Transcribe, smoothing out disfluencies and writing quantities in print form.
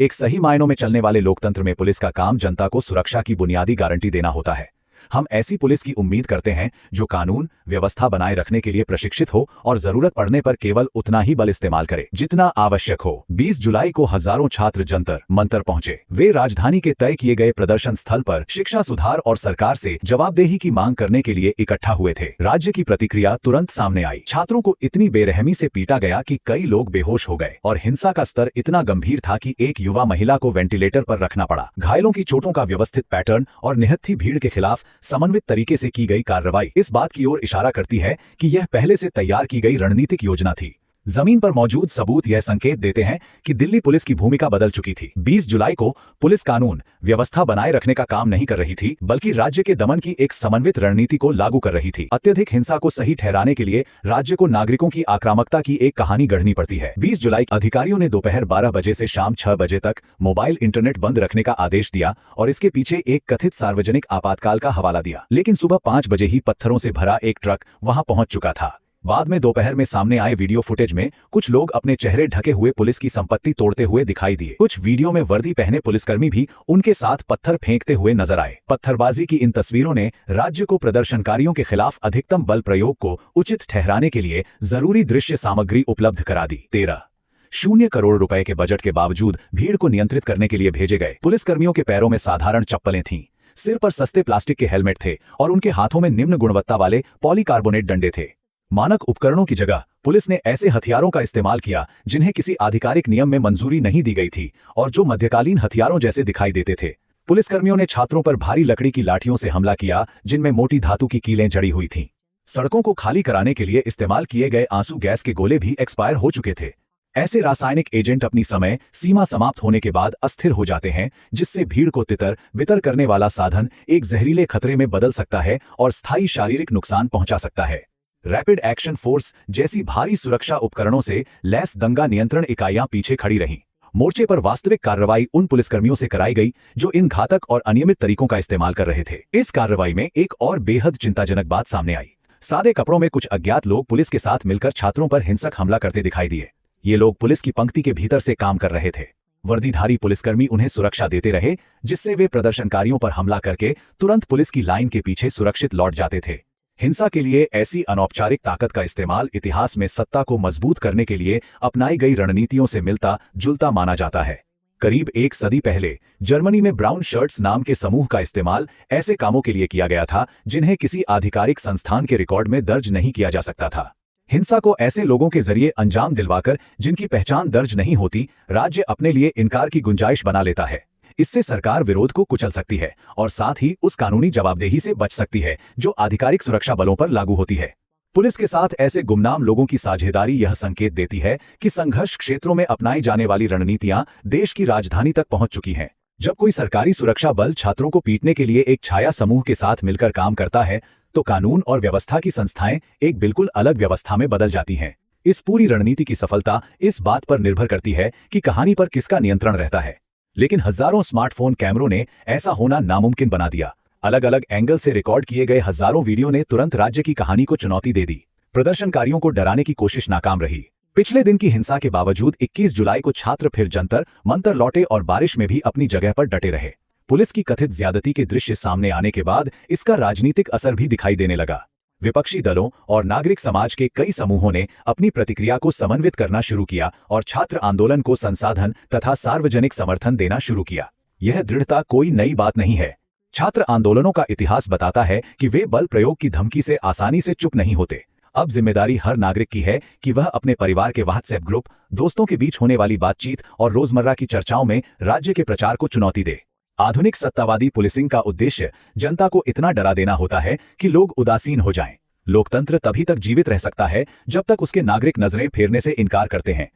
एक सही मायनों में चलने वाले लोकतंत्र में पुलिस का काम जनता को सुरक्षा की बुनियादी गारंटी देना होता है। हम ऐसी पुलिस की उम्मीद करते हैं जो कानून व्यवस्था बनाए रखने के लिए प्रशिक्षित हो और जरूरत पड़ने पर केवल उतना ही बल इस्तेमाल करे जितना आवश्यक हो। 20 जुलाई को हजारों छात्र जंतर मंतर पहुंचे। वे राजधानी के तय किए गए प्रदर्शन स्थल पर शिक्षा सुधार और सरकार से जवाबदेही की मांग करने के लिए इकट्ठा हुए थे। राज्य की प्रतिक्रिया तुरंत सामने आई। छात्रों को इतनी बेरहमी से पीटा गया कि कई लोग बेहोश हो गए और हिंसा का स्तर इतना गंभीर था कि एक युवा महिला को वेंटिलेटर पर रखना पड़ा। घायलों की चोटों का व्यवस्थित पैटर्न और निहत्थी भीड़ के खिलाफ समन्वित तरीके से की गई कार्रवाई इस बात की ओर इशारा करती है कि यह पहले से तैयार की गई रणनीतिक योजना थी। जमीन पर मौजूद सबूत यह संकेत देते हैं कि दिल्ली पुलिस की भूमिका बदल चुकी थी। 20 जुलाई को पुलिस कानून व्यवस्था बनाए रखने का काम नहीं कर रही थी, बल्कि राज्य के दमन की एक समन्वित रणनीति को लागू कर रही थी। अत्यधिक हिंसा को सही ठहराने के लिए राज्य को नागरिकों की आक्रामकता की एक कहानी गढ़नी पड़ती है। 20 जुलाई अधिकारियों ने दोपहर 12 बजे से शाम 6 बजे तक मोबाइल इंटरनेट बंद रखने का आदेश दिया और इसके पीछे एक कथित सार्वजनिक आपातकाल का हवाला दिया। लेकिन सुबह 5 बजे ही पत्थरों से भरा एक ट्रक वहां पहुंच चुका था। बाद में दोपहर में सामने आए वीडियो फुटेज में कुछ लोग अपने चेहरे ढके हुए पुलिस की संपत्ति तोड़ते हुए दिखाई दिए। कुछ वीडियो में वर्दी पहने पुलिसकर्मी भी उनके साथ पत्थर फेंकते हुए नजर आए। पत्थरबाजी की इन तस्वीरों ने राज्य को प्रदर्शनकारियों के खिलाफ अधिकतम बल प्रयोग को उचित ठहराने के लिए जरूरी दृश्य सामग्री उपलब्ध करा दी। 13 करोड़ रुपए के बजट के बावजूद भीड़ को नियंत्रित करने के लिए भेजे गए पुलिसकर्मियों के पैरों में साधारण चप्पलें थीं, सिर पर सस्ते प्लास्टिक के हेलमेट थे और उनके हाथों में निम्न गुणवत्ता वाले पॉलीकार्बोनेट डंडे थे। मानक उपकरणों की जगह पुलिस ने ऐसे हथियारों का इस्तेमाल किया जिन्हें किसी आधिकारिक नियम में मंजूरी नहीं दी गई थी और जो मध्यकालीन हथियारों जैसे दिखाई देते थे। पुलिसकर्मियों ने छात्रों पर भारी लकड़ी की लाठियों से हमला किया जिनमें मोटी धातु की कीलें जड़ी हुई थीं। सड़कों को खाली कराने के लिए इस्तेमाल किए गए आंसू गैस के गोले भी एक्सपायर हो चुके थे। ऐसे रासायनिक एजेंट अपनी समय सीमा समाप्त होने के बाद अस्थिर हो जाते हैं, जिससे भीड़ को तितर बितर करने वाला साधन एक जहरीले खतरे में बदल सकता है और स्थायी शारीरिक नुकसान पहुंचा सकता है। रैपिड एक्शन फोर्स जैसी भारी सुरक्षा उपकरणों से लैस दंगा नियंत्रण इकाइयां पीछे खड़ी रहीं। मोर्चे पर वास्तविक कार्रवाई उन पुलिसकर्मियों से कराई गई जो इन घातक और अनियमित तरीकों का इस्तेमाल कर रहे थे। इस कार्रवाई में एक और बेहद चिंताजनक बात सामने आई। सादे कपड़ों में कुछ अज्ञात लोग पुलिस के साथ मिलकर छात्रों पर हिंसक हमला करते दिखाई दिए। ये लोग पुलिस की पंक्ति के भीतर से काम कर रहे थे। वर्दीधारी पुलिसकर्मी उन्हें सुरक्षा देते रहे, जिससे वे प्रदर्शनकारियों पर हमला करके तुरंत पुलिस की लाइन के पीछे सुरक्षित लौट जाते थे। हिंसा के लिए ऐसी अनौपचारिक ताकत का इस्तेमाल इतिहास में सत्ता को मजबूत करने के लिए अपनाई गई रणनीतियों से मिलता जुलता माना जाता है। करीब एक सदी पहले जर्मनी में ब्राउन शर्ट्स नाम के समूह का इस्तेमाल ऐसे कामों के लिए किया गया था जिन्हें किसी आधिकारिक संस्थान के रिकॉर्ड में दर्ज नहीं किया जा सकता था। हिंसा को ऐसे लोगों के जरिए अंजाम दिलवाकर जिनकी पहचान दर्ज नहीं होती, राज्य अपने लिए इनकार की गुंजाइश बना लेता है। इससे सरकार विरोध को कुचल सकती है और साथ ही उस कानूनी जवाबदेही से बच सकती है जो आधिकारिक सुरक्षा बलों पर लागू होती है। पुलिस के साथ ऐसे गुमनाम लोगों की साझेदारी यह संकेत देती है कि संघर्ष क्षेत्रों में अपनाई जाने वाली रणनीतियां देश की राजधानी तक पहुंच चुकी हैं। जब कोई सरकारी सुरक्षा बल छात्रों को पीटने के लिए एक छाया समूह के साथ मिलकर काम करता है, तो कानून और व्यवस्था की संस्थाएं एक बिल्कुल अलग व्यवस्था में बदल जाती हैं। इस पूरी रणनीति की सफलता इस बात पर निर्भर करती है कि कहानी पर किसका नियंत्रण रहता है। लेकिन हजारों स्मार्टफोन कैमरों ने ऐसा होना नामुमकिन बना दिया। अलग अलग एंगल से रिकॉर्ड किए गए हजारों वीडियो ने तुरंत राज्य की कहानी को चुनौती दे दी। प्रदर्शनकारियों को डराने की कोशिश नाकाम रही। पिछले दिन की हिंसा के बावजूद 21 जुलाई को छात्र फिर जंतर मंतर लौटे और बारिश में भी अपनी जगह पर डटे रहे। पुलिस की कथित ज्यादती के दृश्य सामने आने के बाद इसका राजनीतिक असर भी दिखाई देने लगा। विपक्षी दलों और नागरिक समाज के कई समूहों ने अपनी प्रतिक्रिया को समन्वित करना शुरू किया और छात्र आंदोलन को संसाधन तथा सार्वजनिक समर्थन देना शुरू किया। यह दृढ़ता कोई नई बात नहीं है। छात्र आंदोलनों का इतिहास बताता है कि वे बल प्रयोग की धमकी से आसानी से चुप नहीं होते। अब जिम्मेदारी हर नागरिक की है कि वह अपने परिवार के व्हाट्सएप ग्रुप, दोस्तों के बीच होने वाली बातचीत और रोजमर्रा की चर्चाओं में राज्य के प्रचार को चुनौती दे। आधुनिक सत्तावादी पुलिसिंग का उद्देश्य जनता को इतना डरा देना होता है कि लोग उदासीन हो जाएं। लोकतंत्र तभी तक जीवित रह सकता है जब तक उसके नागरिक नजरें फेरने से इनकार करते हैं।